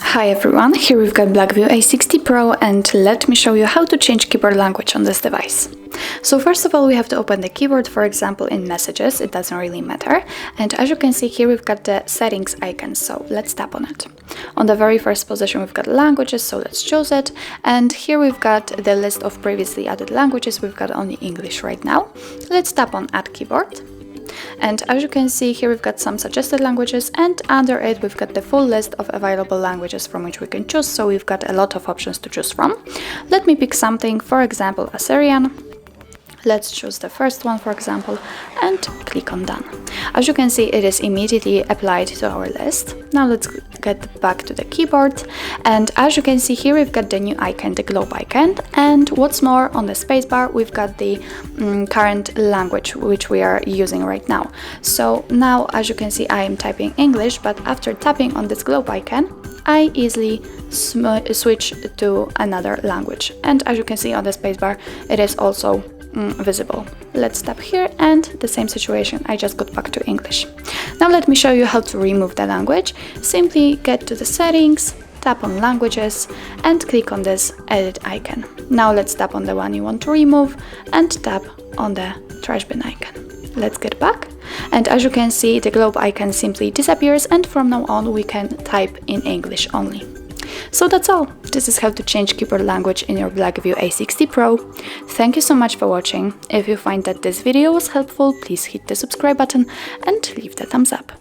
Hi everyone, here we've got BLACKVIEW A60 Pro and let me show you how to change keyboard language on this device. So first of all, we have to open the keyboard, for example in messages, it doesn't really matter. And as you can see here, we've got the settings icon, so let's tap on it. On the very first position we've got languages, so let's choose it. And here we've got the list of previously added languages, we've got only English right now. Let's tap on Add Keyboard. And as you can see here, we've got some suggested languages, and under it we've got the full list of available languages from which we can choose, so we've got a lot of options to choose from. Let me pick something, for example Assyrian. Let's choose the first one, for example, and click on Done. As you can see, it is immediately applied to our list. Now let's get back to the keyboard, and as you can see here, we've got the new icon, the globe icon, and what's more, on the spacebar we've got the current language which we are using right now. So now, as you can see, I am typing English, but after tapping on this globe icon, I easily switch to another language, and as you can see on the spacebar, it is also visible. Let's tap here, and the same situation, I just got back to English. Now let me show you how to remove the language. Simply get to the settings, tap on languages, and click on this edit icon. Now let's tap on the one you want to remove and tap on the trash bin icon. Let's get back, and as you can see, the globe icon simply disappears, and from now on we can type in English only. So that's all. This is how to change keyboard language in your BLACKVIEW A60 Pro. Thank you so much for watching. If you find that this video was helpful, please hit the subscribe button and leave the thumbs up.